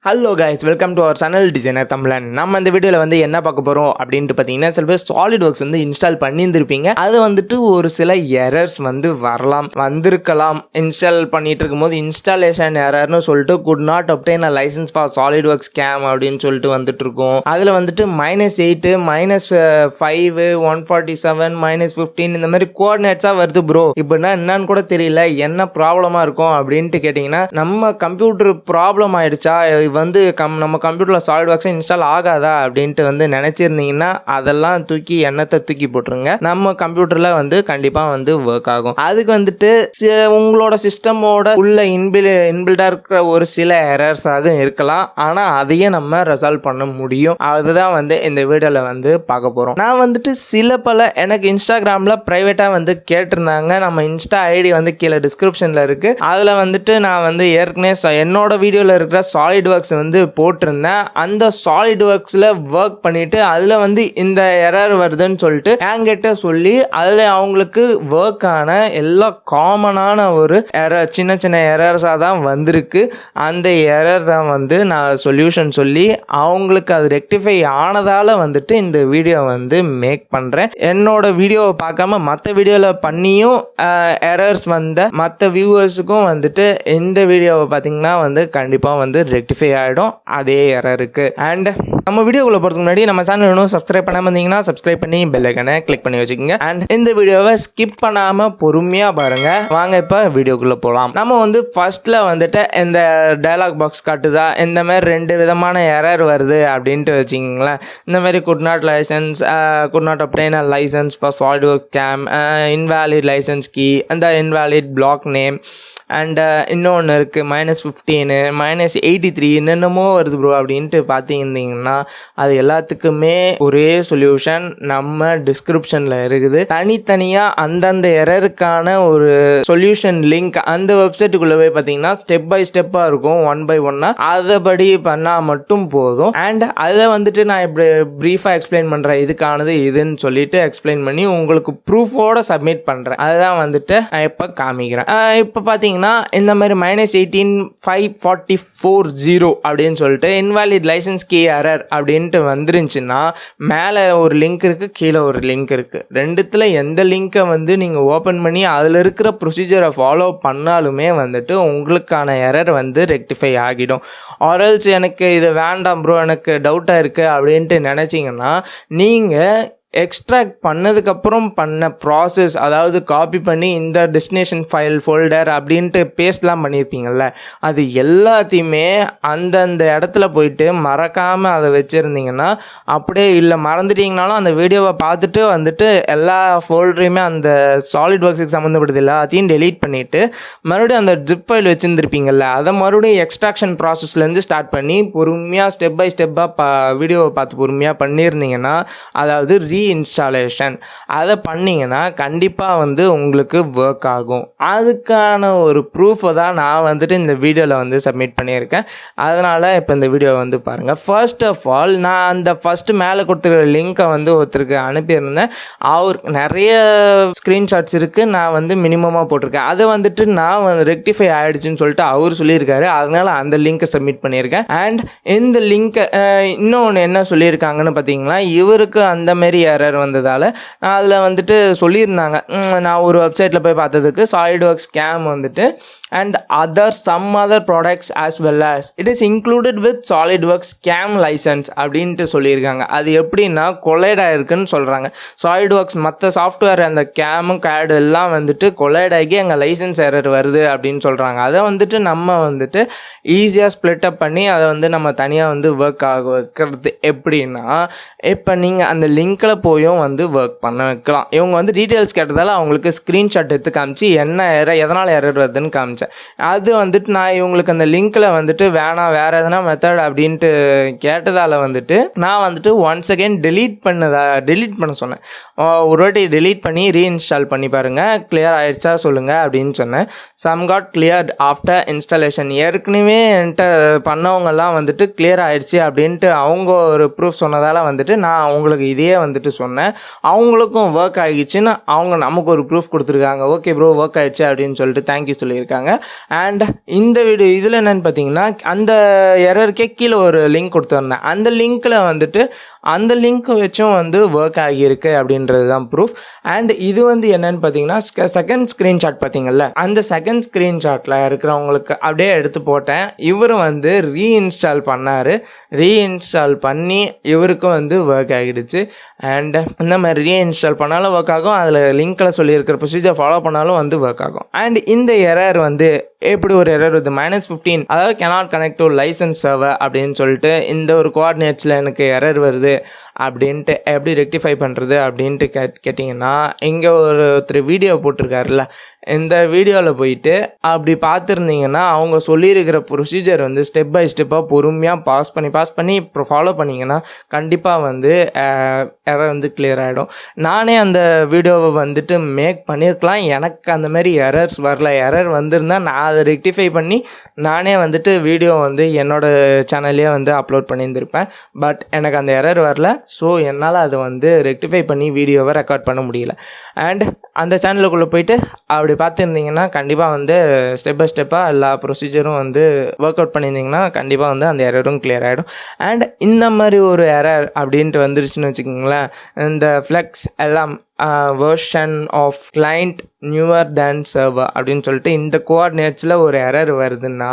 Hello guys, welcome to our channel Designer Tamilan. நம்ம இந்த வீடியோல வந்து என்ன பார்க்க போறோம் அப்படினு பாத்தீங்கன்னா சில பேர் SolidWorks வந்து இன்ஸ்டால் பண்ணியிருப்பீங்க. அது வந்துட்டு ஒரு சில எரர்ஸ் வந்து வரலாம், வந்திருக்கலாம். இன்ஸ்டால் பண்ணிட்டு இருக்கும்போது இன்ஸ்டாலேஷன் எரர்னு சொல்லிட்டு could not obtain a license for SolidWorks CAM அப்படினு சொல்லிட்டு வந்துட்டு இருக்கும். அதுல வந்துட்டு -8, -5, 147, -15 இந்த மாதிரி கோஆர்டினேட்ஸா வருது bro. இப்பனா என்னன்னு கூட தெரியல. என்ன ப்ராப்ளமா இருக்கும் அப்படினு கேட்டிங்கனா நம்ம கம்ப்யூட்டர் ப்ராப்ளம் ஆயிடுச்சா வந்து நம்ம கம்ப்யூட்டர்ல SolidWorks இன்ஸ்டால் ஆகாதா அப்படின்ட்டு வந்து நினைச்சிருந்தீங்கன்னா அதெல்லாம் தூக்கி எண்ணத்தை தூக்கி போட்டுருங்க. நம்ம கம்ப்யூட்டர்ல வந்து கண்டிப்பா வந்து ஒர்க் ஆகும். அதுக்கு வந்துட்டு உங்களோட சிஸ்டமோட உள்ள இன்பில்டா இருக்கிற ஒரு சில எரர்ஸாக இருக்கலாம். ஆனா அதையே நம்ம ரெசால்வ் பண்ண முடியும். அதுதான் வந்து இந்த வீடியோல வந்து பார்க்க போறோம். நான் வந்துட்டு சில பல எனக்கு இன்ஸ்டாகிராம்ல பிரைவேட்டா வந்து கேட்டிருந்தாங்க. நம்ம இன்ஸ்டா ஐடி வந்து கீழே டிஸ்கிரிப்ஷன்ல இருக்கு. அதுல வந்துட்டு நான் வந்து ஏற்கனவே என்னோட வீடியோல இருக்கிற SolidWorks வந்து போட்டிருந்தேன். அந்த SolidWorksல ஒர்க் பண்ணிட்டு அதுல வந்து இந்த எரர் வருதுன்னு சொல்லிட்டு என்கிட்ட சொல்லி அதுல அவங்களுக்கு ஒர்க் ஆன எல்லா காமனான ஒரு எரர், சின்ன சின்ன எரர்ஸாக தான் வந்திருக்கு. அந்த எரர் தான் வந்து நான் சொல்யூஷன் சொல்லி அவங்களுக்கு அது ரெக்டிஃபை ஆனதால வந்துட்டு இந்த வீடியோ வந்து மேக் பண்றேன். என்னோட வீடியோவை பார்க்காம மற்ற வீடியோல பண்ணியும் எரர்ஸ் வந்த மற்ற வியூவர்ஸுக்கும் வந்துட்டு இந்த வீடியோவை பார்த்தீங்கன்னா வந்து கண்டிப்பாக வந்து ரெக்டிஃபை ஆகிடும் அதே எரருக்கு. அண்ட் நம்ம வீடியோக்குள்ள போகிறதுக்கு முன்னாடி நம்ம சேனல் இன்னும் சப்ஸ்கிரைப் பண்ணாமல் இருந்தீங்கன்னா சப்ஸ்கிரைப் பண்ணி பெல் ஐகானை கிளிக் பண்ணி வச்சுக்கோங்க. அண்ட் இந்த வீடியோவை ஸ்கிப் பண்ணாமல் பொறுமையாக பாருங்க. வாங்க இப்போ வீடியோக்குள்ளே போகலாம். நம்ம வந்து ஃபர்ஸ்ட்ல வந்துட்டு இந்த டயலாக் பாக்ஸ் காட்டுதா, இந்த மாதிரி 2 விதமான எரர் வருது அப்படின்ட்டு வச்சுக்கிங்களேன். இந்த மாதிரி could not obtain a license for SolidWorks CAM, invalid license key, and the invalid block name, and இன்னொன்று இருக்குது -15, -83 என்னென்னமோ வருது ப்ரோ அப்படின்ட்டு பார்த்திருந்தீங்கன்னா அது எல்லாத்துக்குமே ஒரே சொல்யூஷன் நம்ம டிஸ்கிரிப்ஷனில் இருக்குது. தனித்தனியாக அந்தந்த எரருக்கான ஒரு சொல்யூஷன் லிங்க் அந்த வெப்சைட்டுக்குள்ளே போய் பார்த்தீங்கன்னா ஸ்டெப் பை ஸ்டெப்பாக இருக்கும், 1 by 1. அதைப்படி பண்ணால் மட்டும் போதும். அண்ட் அதை வந்துட்டு நான் இப்படி ப்ரீஃபாக எக்ஸ்பிளைன் பண்ணுறேன், இதுக்கானது இதுன்னு சொல்லிட்டு எக்ஸ்பிளைன் பண்ணி உங்களுக்கு ப்ரூஃபோட சப்மிட் பண்ணுறேன். அதுதான் வந்துட்டு நான் இப்போ காமிக்கிறேன். இப்போ பார்த்தீங்கன்னா இந்த மாதிரி -18,540 அப்படின்னு சொல்லிட்டு இன்வாலிட் லைசன்ஸ் கீ எரர் அப்படின்ட்டு வந்துருந்துச்சுன்னா மேலே ஒரு லிங்க் இருக்குது, கீழே ஒரு லிங்க் இருக்குது. ரெண்டுத்தில் எந்த லிங்க்கை வந்து நீங்கள் ஓப்பன் பண்ணி அதில் இருக்கிற ப்ரொசீஜரை ஃபாலோ பண்ணாலுமே வந்துட்டு உங்களுக்கான எரர் வந்து ரெக்டிஃபை ஆகிடும். ஆர்எல்ஸ் எனக்கு இது வேண்டாம் ப்ரோ, எனக்கு டவுட்டாக இருக்குது அப்படின்ட்டு நினச்சிங்கன்னா நீங்கள் எக்ஸ்ட்ராக்ட் பண்ணதுக்கப்புறம் பண்ண ப்ராசஸ், அதாவது காப்பி பண்ணி இந்த டெஸ்டினேஷன் ஃபைல் ஃபோல்டர் அப்படின்ட்டு பேஸ்ட்லாம் பண்ணியிருப்பீங்கள்ல, அது எல்லாத்தையுமே அந்தந்த இடத்துல போயிட்டு மறக்காமல் அதை வச்சுருந்தீங்கன்னா, அப்படியே இல்லை மறந்துட்டிங்கனாலும் அந்த வீடியோவை பார்த்துட்டு வந்துட்டு எல்லா ஃபோல்டரையுமே அந்த SolidWorks சம்மந்தப்பட்டது எல்லாத்தையும் டெலீட் பண்ணிவிட்டு மறுபடியும் அந்த ஜிப் ஃபைல் வச்சுருந்துருப்பீங்கள்ல, அதை மறுபடியும் எக்ஸ்ட்ராக்ஷன் ப்ராசஸ்லேருந்து ஸ்டார்ட் பண்ணி பொறுமையாக ஸ்டெப் பை ஸ்டெப்பாக வீடியோவை பார்த்து பொறுமையாக பண்ணியிருந்தீங்கன்னா, அதாவது இன்ஸ்டாலேஷன் அதை பண்ணிங்கன்னா கண்டிப்பாக வந்து உங்களுக்கு ஒர்க் ஆகும். அதுக்கான ஒரு ப்ரூஃபை தான் நான் வந்துட்டு இந்த வீடியோவில் வந்து சப்மிட் பண்ணியிருக்கேன். அதனால் இப்போ இந்த வீடியோ வந்து பாருங்கள். ஃபர்ஸ்ட் ஆஃப் ஆல் நான் அந்த ஃபஸ்ட்டு மேலே கொடுத்துருக்க லிங்க்கை வந்து ஒருத்தருக்கு அனுப்பியிருந்தேன். அவருக்கு நிறைய ஸ்க்ரீன்ஷாட்ஸ் இருக்குது, நான் வந்து மினிமமாக போட்டிருக்கேன். அதை வந்துட்டு நான் வந்து ரெக்டிஃபை ஆகிடுச்சின்னு சொல்லிட்டு அவர் சொல்லியிருக்காரு. அதனால் அந்த லிங்க்கை சப்மிட் பண்ணியிருக்கேன். அண்ட் இந்த லிங்க்கை இன்னொன்று என்ன சொல்லியிருக்காங்கன்னு பார்த்தீங்கன்னா, இவருக்கு அந்த மாரி எரர் வந்ததால் அதில் வந்துட்டு சொல்லியிருந்தாங்க. நான் ஒரு வெப்சைட்டில் போய் பார்த்ததுக்கு SolidWorks CAM வந்துட்டு and some other products as well as it is included with SolidWorks CAM license அப்படின்ட்டு சொல்லியிருக்காங்க. அது எப்படின்னா கொலைட் ஆகிருக்குன்னு சொல்கிறாங்க. SolidWorks மற்ற சாஃப்ட்வேர் அந்த கேமும் கேடு எல்லாம் வந்துட்டு கொலைட் ஆகி அங்கே லைசன்ஸ் எரர் வருது அப்படின்னு சொல்கிறாங்க. அதை வந்துட்டு நம்ம வந்துட்டு ஈஸியாக ஸ்ப்ளிட் அப் பண்ணி அதை வந்து நம்ம தனியாக வந்து ஒர்க் ஆக வைக்கிறது எப்படின்னா, இப்போ நீங்கள் அந்த லிங்க்கில் போயும் வந்து ஒர்க் பண்ண வைக்கலாம். இவங்க வந்து டீட்டெயில்ஸ் கேட்டதால் அவங்களுக்கு ஸ்க்ரீன்ஷாட் எடுத்து காமிச்சு என்ன எரர், எதனால் எரர் வருதுன்னு காமிச்சேன். அது வந்துட்டு நான் இவங்களுக்கு அந்த லிங்க்கில் வந்துட்டு வேணாம் வேறு எதனா மெத்தட் அப்படின்ட்டு கேட்டதால் வந்துட்டு நான் வந்துட்டு ஒன்ஸ் அகெயின் டெலீட் பண்ண சொன்னேன். ஒரு வாட்டி டெலீட் பண்ணி ரீஇன்ஸ்டால் பண்ணி பாருங்கள், கிளியர் ஆகிடுச்சா சொல்லுங்கள் அப்படின்னு சொன்னேன். Some got cleared after installation. ஏற்கனவே என்கிட்ட பண்ணவங்கெல்லாம் வந்துட்டு கிளியர் ஆகிடுச்சு அப்படின்ட்டு அவங்க ஒரு ப்ரூஃப் சொன்னதால் வந்துட்டு நான் உங்களுக்கு இதையே வந்துட்டு சொன்னேன். அவங்களுக்கும் ஒர்க் ஆகிடுச்சுன்னு அவங்க நமக்கு ஒரு ப்ரூஃப் கொடுத்துருக்காங்க. ஓகே ப்ரோ ஒர்க் ஆகிடுச்சு அப்படின்னு சொல்லிட்டு தேங்க்யூ சொல்லியிருக்காங்க. அண்ட் இந்த வீடியோ இதில் என்னென்னு பார்த்தீங்கன்னா அந்த எரருக்கே கீழே ஒரு லிங்க் கொடுத்துருந்தேன். அந்த லிங்க்கில் வந்துட்டு அந்த லிங்க்கை வச்சும் வந்து ஒர்க் ஆகியிருக்கு அப்படின்றது தான் ப்ரூஃப். அண்ட் இது வந்து என்னென்னு பார்த்தீங்கன்னா செகண்ட் ஸ்க்ரீன்ஷாட் பார்த்தீங்கல்ல, அந்த செகண்ட் ஸ்க்ரீன்ஷாட்டில் இருக்கிறவங்களுக்கு அப்படியே எடுத்து போட்டேன். இவர் வந்து ரீஇன்ஸ்டால் பண்ணார். ரீஇன்ஸ்டால் பண்ணி இவருக்கும் வந்து ஒர்க் ஆகிடுச்சு. அண்ட் இந்த மாதிரி ரீஇன்ஸ்டால் பண்ணாலும் ஒர்க் ஆகும், அதில் லிங்க்கில் சொல்லியிருக்கிற ப்ரொசீஜர் ஃபாலோ பண்ணாலும் வந்து ஒர்க் ஆகும். அண்ட் இந்த எரர் வந்து எப்படி ஒரு எரர் வருது -15, அதாவது cannot connect to license server அப்படின்னு சொல்லிட்டு இந்த ஒரு கோஆர்டினேட்ஸில் எனக்கு எரர் வருது அப்படின்ட்டு எப்படி ரெக்டிஃபை பண்ணுறது அப்படின்ட்டு கேட்டிங்கன்னா, இங்கே ஒருத்தர் வீடியோ போட்டிருக்காருல்ல, இந்த வீடியோவில் போயிட்டு அப்படி பார்த்துருந்தீங்கன்னா அவங்க சொல்லியிருக்கிற ப்ரொசீஜர் வந்து ஸ்டெப் பை ஸ்டெப்பாக பொறுமையாக பாஸ் பண்ணி இப்போ ஃபாலோ பண்ணிங்கன்னா கண்டிப்பாக வந்து எரர் வந்து கிளியர் ஆகிடும். நானே அந்த வீடியோவை வந்துட்டு மேக் பண்ணியிருக்கலாம், எனக்கு அந்த மாதிரி எரர்ஸ் வரல. எரர் வந்திருந்தால் நான் அதை ரெக்டிஃபை பண்ணி நானே வந்துட்டு வீடியோ வந்து என்னோடய சேனல்லே வந்து அப்லோட் பண்ணியிருந்திருப்பேன். பட் எனக்கு அந்த எரர் வரல. ஸோ என்னால் அதை வந்து ரெக்டிஃபை பண்ணி வீடியோவை ரெக்கார்ட் பண்ண முடியல. அண்ட் அந்த சேனலுக்குள்ளே போயிட்டு அப்படி பார்த்துருந்தீங்கன்னா கண்டிப்பாக வந்து ஸ்டெப் பை ஸ்டெப்பாக எல்லா ப்ரொசீஜரும் வந்து ஒர்க் அவுட் பண்ணியிருந்தீங்கன்னா கண்டிப்பாக வந்து அந்த எரரும் கிளியர் ஆகிடும். அண்ட் இந்த மாதிரி ஒரு எரர் அப்படின்ட்டு வந்துருச்சுன்னு வச்சுக்கோங்களேன், இந்த FLEXIm version of client newer than server அப்படின்னு சொல்லிட்டு இந்த கோஆர்டினேட்ஸில் ஒரு எரர் வருதுன்னா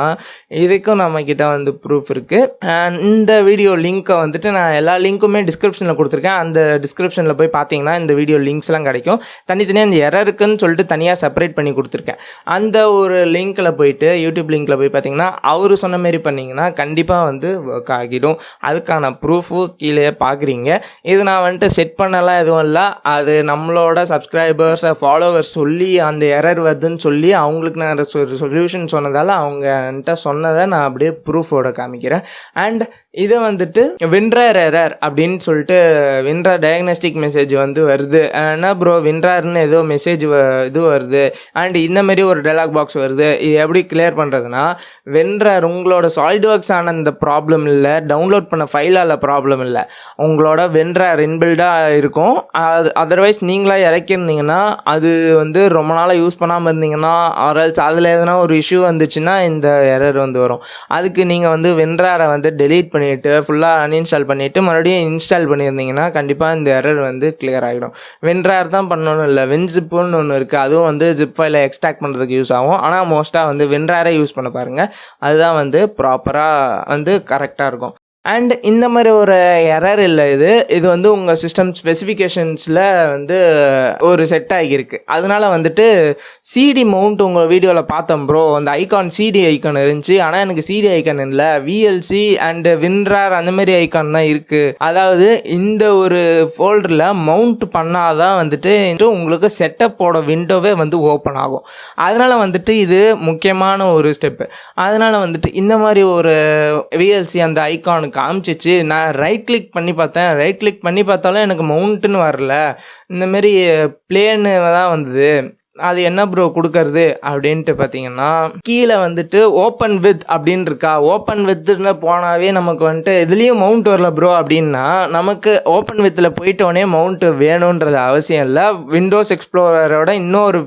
இதுக்கும் நம்மக்கிட்ட வந்து ப்ரூஃப் இருக்குது. அண்ட் இந்த வீடியோ லிங்க்கை வந்துட்டு நான் எல்லா லிங்க்குமே டிஸ்கிரிப்ஷனில் கொடுத்துருக்கேன். அந்த டிஸ்கிரிப்ஷனில் போய் பார்த்தீங்கன்னா இந்த வீடியோ லிங்க்ஸ்லாம் கிடைக்கும். தனித்தனியாக இந்த எரருக்குன்னு சொல்லிட்டு தனியாக செப்பரேட் பண்ணி கொடுத்துருக்கேன். அந்த ஒரு லிங்க்கில் போயிட்டு யூடியூப் லிங்க்கில் போய் பார்த்தீங்கன்னா அவர் சொன்ன மாரி பண்ணிங்கன்னா கண்டிப்பாக வந்து ஒர்க் ஆகிடும். அதுக்கான ப்ரூஃபு கீழே பார்க்குறீங்க. இது நான் வந்துட்டு செட் பண்ணலாம் எதுவும் இல்லை, அது நம்மளோட சப்ஸ்கிரைபர்ஸ் ஃபாலோவர்ஸ் சொல்லி அந்த எரர் வருதுன்னு சொல்லி அவங்களுக்கு நான் சொல்யூஷன் சொன்னதால் அவங்க என்கிட்ட சொன்னதை நான் அப்படியே ப்ரூஃபோட காமிக்கிறேன். அண்ட் இதை வந்துட்டு WinRAR எரர் அப்படின்னு சொல்லிட்டு WinRAR டயக்னாஸ்டிக் மெசேஜ் வந்து வருது. என்ன ப்ரோ WinRARனு ஏதோ மெசேஜ் இது வருது அண்ட் இந்தமாரி ஒரு டயலாக் பாக்ஸ் வருது, இது எப்படி கிளியர் பண்ணுறதுனா WinRAR உங்களோட சாலிட்வொர்க்ஸ் ஆன இந்த ப்ராப்ளம் இல்லை, டவுன்லோட் பண்ண ஃபைலால் ப்ராப்ளம் இல்லை, உங்களோட WinRAR இன்பில்டாக இருக்கும். அதர்வைஸ் நீங்களாக இறக்கிருந்தீங்கன்னா அது வந்து ரொம்ப நாளாக யூஸ் பண்ணாமல் இருந்தீங்கன்னா ஆர்எல்ஸ் அதில் எதனா ஒரு இஷ்யூ வந்துச்சுன்னா இந்த எரர் வந்து வரும். அதுக்கு நீங்கள் வந்து WinRAR வந்து டெலீட் பண்ணிவிட்டு ஃபுல்லாக அன்இன்ஸ்டால் பண்ணிவிட்டு மறுபடியும் இன்ஸ்டால் பண்ணியிருந்தீங்கன்னா கண்டிப்பாக இந்த எரர் வந்து கிளியர் ஆகிடும். WinRAR தான் பண்ணணும் இல்லை, WinZipன்னு ஒன்று இருக்குது, அதுவும் வந்து ஜிப் ஃபைலை எக்ஸ்ட்ராக்ட் பண்ணுறதுக்கு யூஸ் ஆகும். ஆனால் மோஸ்ட்டாக வந்து WinRAR யூஸ் பண்ண பாருங்கள், அதுதான் வந்து ப்ராப்பராக வந்து கரெக்டாக இருக்கும். அண்ட் இந்த மாதிரி ஒரு எரர் இல்லை, இது வந்து உங்கள் சிஸ்டம் ஸ்பெசிஃபிகேஷன்ஸில் வந்து ஒரு செட் ஆகியிருக்கு. அதனால வந்துட்டு சிடி மவுண்ட் உங்கள் வீடியோவில் பார்த்தோம் ப்ரோ, அந்த ஐகான் சிடி ஐக்கான் இருந்துச்சு, ஆனால் எனக்கு சிடி ஐக்கான் இல்லை, விஎல்சி அண்டு WinRAR அந்தமாரி ஐக்கான் தான் இருக்குது. அதாவது இந்த ஒரு ஃபோல்டரில் மவுண்ட் பண்ணாதான் வந்துட்டு உங்களுக்கு செட்டப்போட விண்டோவே வந்து ஓப்பன் ஆகும். அதனால் வந்துட்டு இது முக்கியமான ஒரு ஸ்டெப்பு. அதனால் வந்துட்டு இந்த மாதிரி ஒரு விஎல்சி அந்த ஐக்கானுக்கு காமிச்சிச்சு. நான் ரைட் கிளிக் பண்ணி பார்த்தேன், ரைட் கிளிக் பண்ணி பார்த்தாலும் எனக்கு மவுண்ட்டுன்னு வரல, இந்தமாரி பிளேன்னு தான் வந்தது. அது என்ன ப்ரோ கொடுக்கறது அப்படின்ட்டு பார்த்தீங்கன்னா கீழே வந்துட்டு ஓப்பன் வித் அப்படின்னு இருக்கா, ஓப்பன் வித்துன்னு போனாவே நமக்கு வந்துட்டு இதுலேயும் மவுண்ட் வரல ப்ரோ அப்படின்னா நமக்கு ஓப்பன் வித்தில் போயிட்டோடனே மவுண்ட் வேணுன்றது அவசியம் இல்லை. விண்டோஸ் எக்ஸ்ப்ளோரரோட இன்னொரு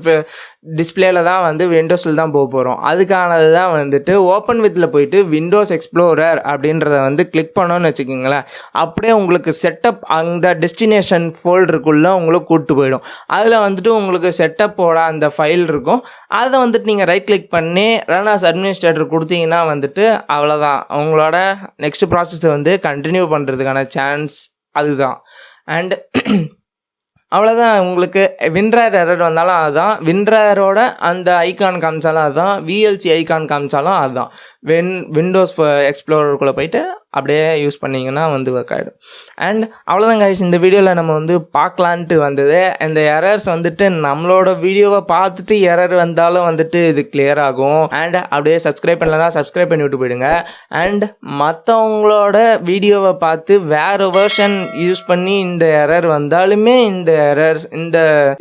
டிஸ்பிளேல தான் வந்து விண்டோஸில் தான் போக போகிறோம். அதுக்கானது தான் வந்துட்டு ஓப்பன் வித்தில் போயிட்டு விண்டோஸ் எக்ஸ்ப்ளோரர் அப்படின்றத வந்து கிளிக் பண்ணோன்னு வச்சுக்கோங்களேன், அப்படியே உங்களுக்கு செட்டப் அந்த டெஸ்டினேஷன் ஃபோல்டருக்குள்ளே உங்களுக்கு கூப்பிட்டு போயிடும். அதில் வந்துட்டு உங்களுக்கு செட்டப்போட அந்த ஃபைல் இருக்கும். அதை வந்துட்டு நீங்கள் ரைட் கிளிக் பண்ணி ரன் ஆஸ் அட்மினிஸ்ட்ரேட்டர் கொடுத்தீங்கன்னா வந்துட்டு அவ்வளோதான், உங்களோட நெக்ஸ்ட் ப்ராசஸை வந்து கண்டினியூ பண்ணுறதுக்கான சான்ஸ் அதுதான். அண்ட் அவ்வளோதான், உங்களுக்கு WinRAR எரர் வந்தாலும் அதுதான், WinRARோட அந்த ஐக்கான் காமிச்சாலும் அதுதான், விஎல்சி ஐக்கான் காமிச்சாலும் அதுதான். விண்டோஸ் எக்ஸ்ப்ளோரருக்குள்ளே போயிட்டு அப்படியே யூஸ் பண்ணிங்கன்னா வந்து ஒர்க் ஆகிடும். அண்ட் அவ்வளோதான் கைஸ், இந்த வீடியோவில் நம்ம வந்து பார்க்கலான்ட்டு வந்தது. இந்த எரர்ஸ் வந்துட்டு நம்மளோட வீடியோவை பார்த்துட்டு எரர் வந்தாலும் வந்துட்டு இது கிளியர் ஆகும். அண்ட் அப்படியே சப்ஸ்கிரைப் பண்ணலன்னா சப்ஸ்கிரைப் பண்ணி விட்டு போயிடுங்க. அண்ட் மற்றவங்களோட வீடியோவை பார்த்து வேறு வெர்ஷன் யூஸ் பண்ணி இந்த எரர் வந்தாலுமே இந்த எரர்ஸ் இந்த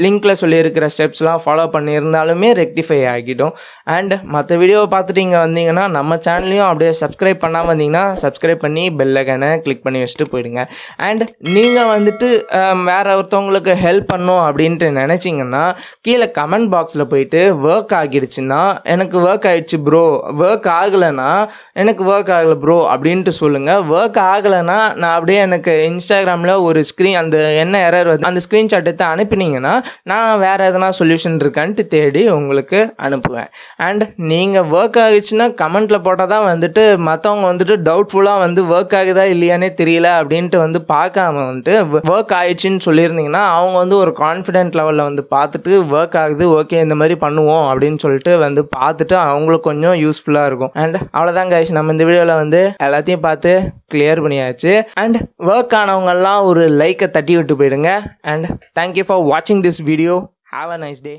லிங்க்கில் சொல்லியிருக்கிற ஸ்டெப்ஸ்லாம் ஃபாலோ பண்ணியிருந்தாலுமே ரெக்டிஃபை ஆகிடும். அண்ட் மற்ற வீடியோவை பார்த்துட்டு இங்கே வந்தீங்கன்னா நம்ம சேனல்லையும் அப்படியே சப்ஸ்கிரைப் பண்ணாமல் வந்தீங்கன்னா சப்ஸ்கிரைப் பண்ணி பெல் ஐகானை கிளிக் பண்ணி வச்சுட்டு போயிடுங்க. அண்ட் நீங்கள் வந்துட்டு வேற ஒருத்தவங்களுக்கு ஹெல்ப் பண்ணும் அப்படின்ட்டு நினச்சிங்கன்னா கீழே கமெண்ட் பாக்ஸில் போயிட்டு ஒர்க் ஆகிடுச்சுன்னா எனக்கு ஒர்க் ஆகிடுச்சு ப்ரோ, ஒர்க் ஆகலைன்னா எனக்கு ஒர்க் ஆகலை ப்ரோ அப்படின்ட்டு சொல்லுங்கள். ஒர்க் ஆகலைன்னா நான் அப்படியே எனக்கு இன்ஸ்டாகிராமில் ஒரு அந்த என்ன எரர் வருது அந்த ஸ்க்ரீன்ஷாட் எடுத்து அனுப்பினீங்கன்னா நான் வேறு எதனா சொல்யூஷன் இருக்கான்ட்டு தேடி உங்களுக்கு அனுப்புவேன். அண்ட் நீங்கள் ஒர்க் ஆகிடுச்சுன்னா கமெண்ட்டில் போட்டால் தான் வந்துட்டு மற்றவங்க வந்துட்டு டவுட்ஃபுல்லாக வந்து ஒர்க் ஆகுதா இல்லையானே தெரியல அப்படின்ட்டு வந்து பார்க்காம வந்துட்டு ஒர்க் ஆகிடுச்சின்னு சொல்லியிருந்தீங்கன்னா அவங்க வந்து ஒரு கான்ஃபிடென்ட் லெவலில் வந்து பார்த்துட்டு ஒர்க் ஆகுது ஓகே இந்த மாதிரி பண்ணுவோம் அப்படின்னு சொல்லிட்டு வந்து பார்த்துட்டு அவங்களுக்கு கொஞ்சம் யூஸ்ஃபுல்லாக இருக்கும். அண்ட் அவ்வளோதான் கைஸ், நம்ம இந்த வீடியோவில் வந்து எல்லாத்தையும் பார்த்து கிளியர் பண்ணியாச்சு. அண்ட் ஒர்க் ஆனவங்கெல்லாம் ஒரு லைக்கை தட்டி விட்டு போயிடுங்க. அண்ட் தேங்க்யூ ஃபார் வாட்சிங் this video. Have a nice day.